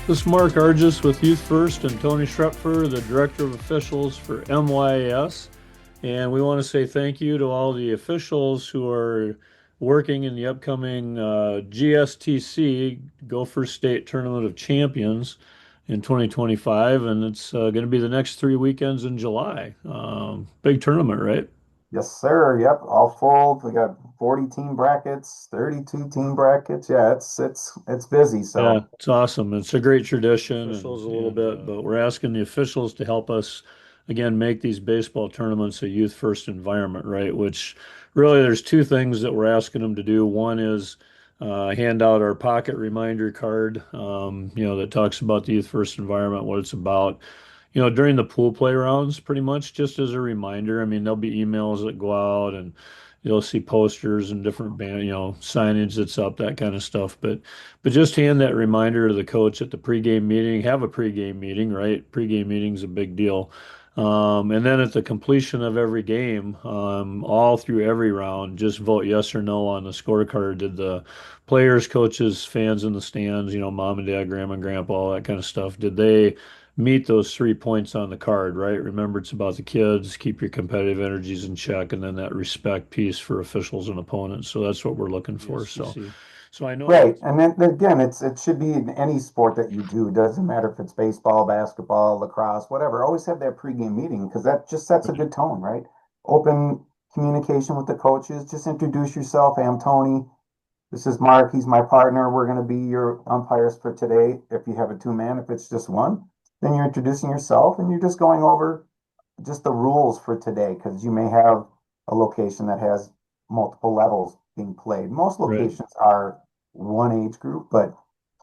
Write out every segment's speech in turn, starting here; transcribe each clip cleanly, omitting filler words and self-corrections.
This is Mark Arjes with Youth First and Tony Schrepfer, the Director of Officials for MYAS. And we want to say thank you to all the officials who are working in the upcoming GSTC, Gopher State Tournament of Champions in 2025. And it's going to be the next 3 weekends in July. Big tournament, right? Yes, sir. Yep, all full. We got 40 team brackets, 32 team brackets. Yeah, it's busy. Yeah, So it's awesome. It's a great tradition. Officials a little bit, but we're asking the officials to help us again make these baseball tournaments a youth first environment, right? Which really there's two things that we're asking them to do. One is hand out our pocket reminder card, that talks about the youth first environment, what it's about. During the pool play rounds, pretty much just as a reminder. I mean, there'll be emails that go out and you'll see posters and different band, signage that's up, that kind of stuff. But just hand that reminder to the coach at the pregame meeting. Have a pregame meeting, right? Pregame meeting's a big deal. And then at the completion of every game, all through every round, just vote yes or no on the scorecard. Did the players, coaches, fans in the stands, mom and dad, grandma and grandpa, all that kind of stuff, did they meet those 3 points on the card, right? Remember, it's about the kids, keep your competitive energies in check, and then that respect piece for officials and opponents. So that's what we're looking for. So I know great. that's And then again, it should be in any sport that you do. It doesn't matter if it's baseball, basketball, lacrosse, whatever. Always have that pregame meeting because that just sets a good tone, right? Open communication with the coaches. Just introduce yourself. Hey, I'm Tony. This is Mark. He's my partner. We're going to be your umpires for today. If you have a two-man, if it's just one, then you're introducing yourself and you're just going over just the rules for today because you may have a location that has multiple levels being played. Most right. locations are one age group, but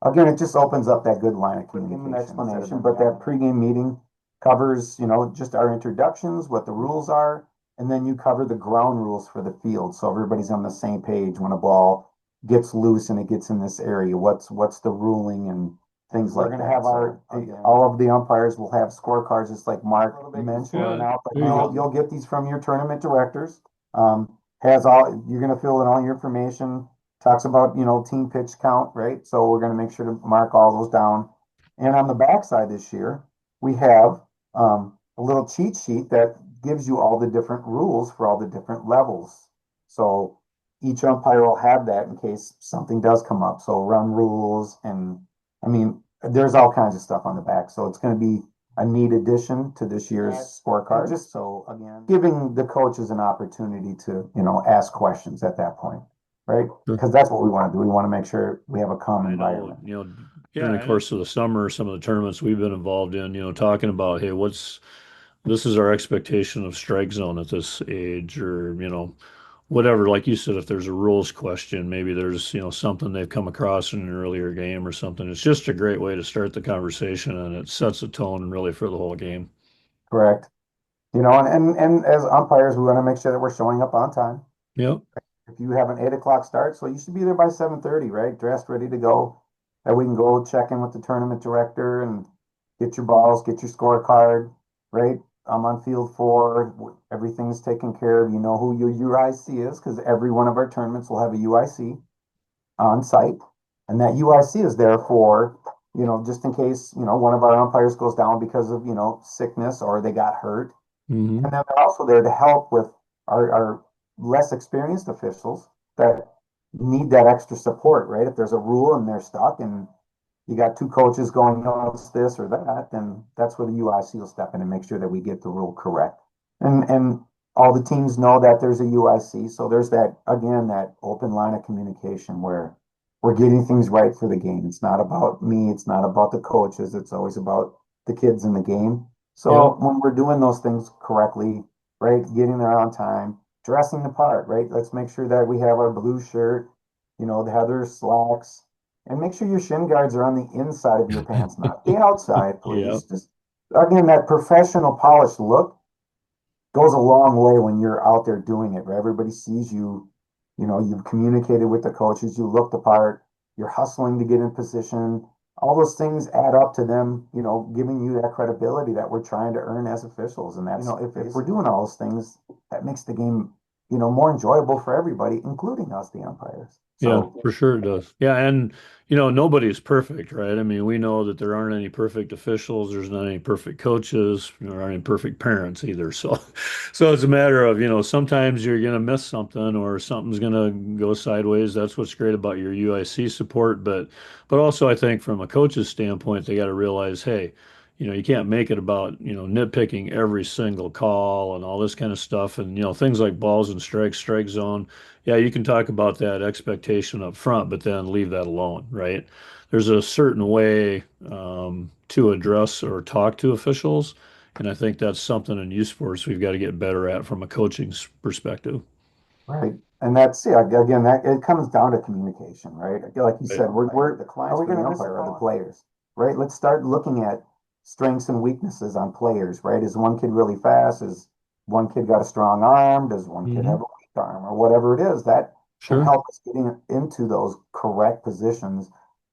again, it just opens up that good line of communication. Explanation, but that pregame meeting covers, just our introductions, what the rules are, and then you cover the ground rules for the field, so everybody's on the same page when a ball gets loose and it gets in this area. What's the ruling and things like that. We're going to have all of the umpires will have scorecards, just like Mark mentioned. Yeah, Now, but there you go. you'll get these from your tournament directors. Has all you're going to fill in all your information. Talks about team pitch count, right? So we're going to make sure to mark all those down. And on the backside this year, we have a little cheat sheet that gives you all the different rules for all the different levels. So each umpire will have that in case something does come up. So run rules and I mean, there's all kinds of stuff on the back. So it's going to be a neat addition to this year's scorecard. Just so again, giving the coaches an opportunity to, ask questions at that point, right? Sure. Because that's what we want to do. We want to make sure we have a calm I know, environment. during the course of the summer, some of the tournaments we've been involved in, talking about, hey, this is our expectation of strike zone at this age, or, whatever. Like you said, if there's a rules question, maybe there's, something they've come across in an earlier game or something. It's just a great way to start the conversation and it sets a tone really for the whole game. Correct. And as umpires, we want to make sure that we're showing up on time. Yep. If you have an 8 o'clock start, so you should be there by 7:30, right? Dressed, ready to go. And we can go check in with the tournament director and get your balls, get your scorecard, right? I'm on field four. Everything's taken care of. You know who your UIC is because every one of our tournaments will have a UIC on site. And that UIC is there for, just in case, one of our umpires goes down because of, sickness or they got hurt. Hmm. And then they're also there to help with our less experienced officials that need that extra support, right? If there's a rule and they're stuck and you got two coaches going, no, it's this or that, then that's where the UIC will step in and make sure that we get the rule correct. And all the teams know that there's a UIC. So there's that, again, that open line of communication where we're getting things right for the game. It's not about me. It's not about the coaches. It's always about the kids in the game. So Yep. when we're doing those things correctly, right, getting there on time, dressing the part, right? Let's make sure that we have our blue shirt, the Heather slacks, and make sure your shin guards are on the inside of your pants, not the outside, Yep. please. Just again, that professional polished look goes a long way when you're out there doing it, right? Everybody sees you, you've communicated with the coaches, you look the part, you're hustling to get in position. All those things add up to them, giving you that credibility that we're trying to earn as officials. And that's, if we're doing all those things, that makes the game, more enjoyable for everybody, including us, the umpires. Yeah, So, for sure it does. Yeah, and nobody's perfect, right? I mean, we know that there aren't any perfect officials, there's not any perfect coaches, there aren't any perfect parents either. So so it's a matter of, sometimes you're gonna miss something or something's gonna go sideways. That's what's great about your UIC support, but also I think from a coach's standpoint, they got to realize, hey, you can't make it about, nitpicking every single call and all this kind of stuff. And, things like balls and strikes, strike zone. Yeah, you can talk about that expectation up front, but then leave that alone, right? There's a certain way to address or talk to officials. And I think that's something in youth sports we've got to get better at from a coaching perspective. right. And that's, yeah, again, that it comes down to communication, right? Like you Right. said, we're the clients, are we going to umpire are the players, right? Let's start looking at strengths and weaknesses on players, right? Is one kid really fast? Is one kid got a strong arm? Does one kid have a weak arm or whatever it is? That can Sure. help us getting into those correct positions,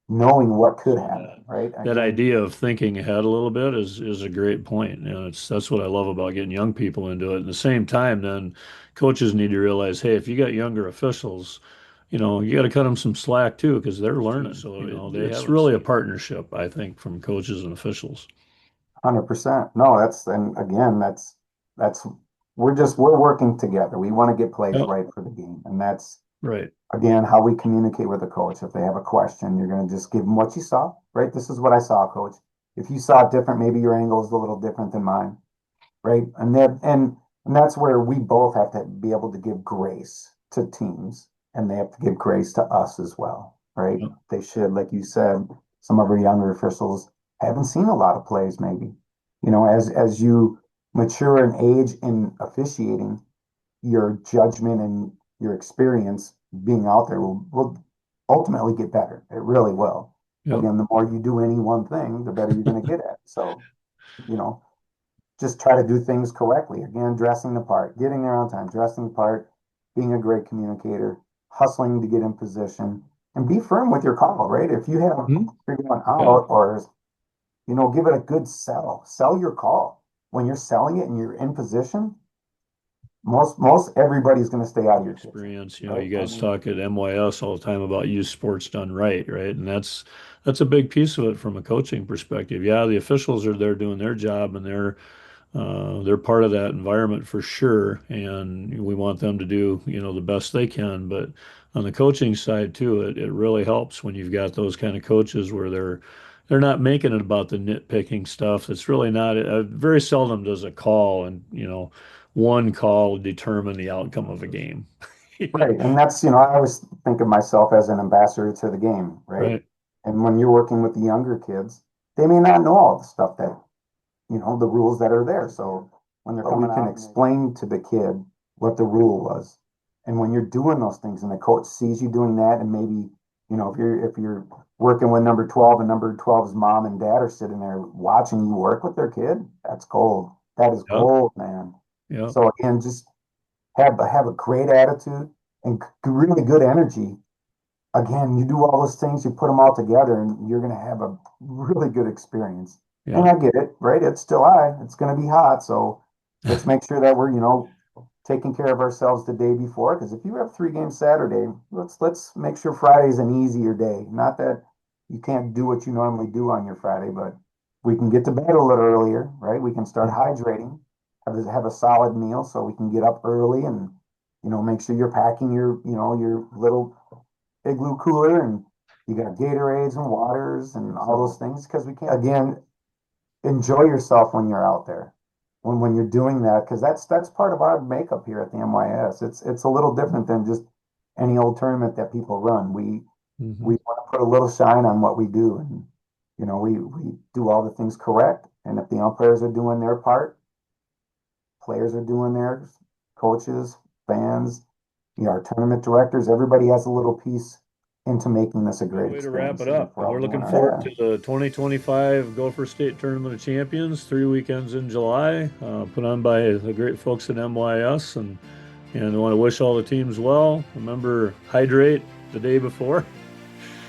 knowing what could happen, right? That Again, idea of thinking ahead a little bit is a great point. That's what I love about getting young people into it. At the same time, then coaches need to realize, hey, if you got younger officials, you got to cut them some slack too because they're learning. So it's really a partnership, I think, from coaches and officials. 100%. No, and again, that's we're working together. We want to get plays Yep. right for the game. And that's Right. again how we communicate with the coach. If they have a question, you're going to just give them what you saw, right? This is what I saw, coach. If you saw it different, maybe your angle is a little different than mine, right? And that's where we both have to be able to give grace to teams, and they have to give grace to us as well, right? Yep. They should, like you said, some of our younger officials haven't seen a lot of plays, maybe. As you mature in age in officiating, your judgment and your experience being out there will ultimately get better. It really will. Yep. Again, the more you do any one thing, the better you're going to get at. So, you know, just try to do things correctly. Again, dressing the part, getting there on time, dressing the part, being a great communicator, hustling to get in position, and be firm with your call, right? If you have Mhm. you're going Yeah. out or give it a good sell. Sell your call. When you're selling it and you're in position, most everybody's going to stay out of your kitchen, Experience. right? You I guys mean, talk at MYAS all the time about youth sports done right? And that's a big piece of it from a coaching perspective. Yeah, the officials are there doing their job and they're part of that environment for sure, and we want them to do, the best they can. But on the coaching side too, it really helps when you've got those kind of coaches where they're not making it about the nitpicking stuff. It's really not. Very seldom does a call and one call determine the outcome of a game. You know? right. And that's, I always think of myself as an ambassador to the game, right? Right. And when you're working with the younger kids, they may not know all the stuff that, the rules that are there. So when they're coming, we can explain to the kid what the rule was. And when you're doing those things and the coach sees you doing that, and maybe, if you're working with number 12 and number 12's mom and dad are sitting there watching you work with their kid, that's gold. That is Yep. gold, man. Yep. So again, just have a great attitude and really good energy. Again, you do all those things, you put them all together, and you're going to have a really good experience. And Yeah. I get it, right? It's still high. It's going to be hot. So let's make sure that we're, taking care of ourselves the day before. Because if you have 3 games Saturday, let's make sure Friday's an easier day. Not that you can't do what you normally do on your Friday, but we can get to bed a little earlier, right? We can start hydrating, have a solid meal, so we can get up early and make sure you're packing your little igloo cooler, and you got Gatorades and waters and all those things, because we can't, again, enjoy yourself when you're out there, when you're doing that, because that's part of our makeup here at the MYS. It's a little different than just any old tournament that people run. We Mhm. want to put a little shine on what we do, and we do all the things correct. And if the umpires are doing their part, players are doing theirs, coaches, fans, our tournament directors, everybody has a little piece into making this a Good great way to wrap experience. it And up. we're And all we're doing looking our forward to the 2025 Gopher State Tournament of Champions, 3 weekends in July, put on by the great folks at MYS. And I want to wish all the teams well. Remember, hydrate the day before.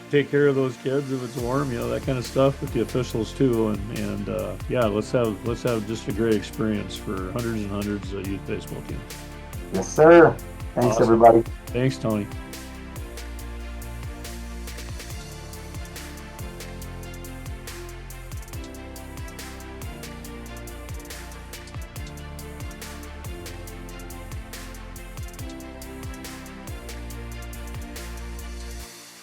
Take care of those kids if it's warm, that kind of stuff with the officials too. And yeah, let's have just a great experience for hundreds and hundreds of youth baseball teams. Yes, sir. Thanks, Awesome. everybody. Thanks, Tony.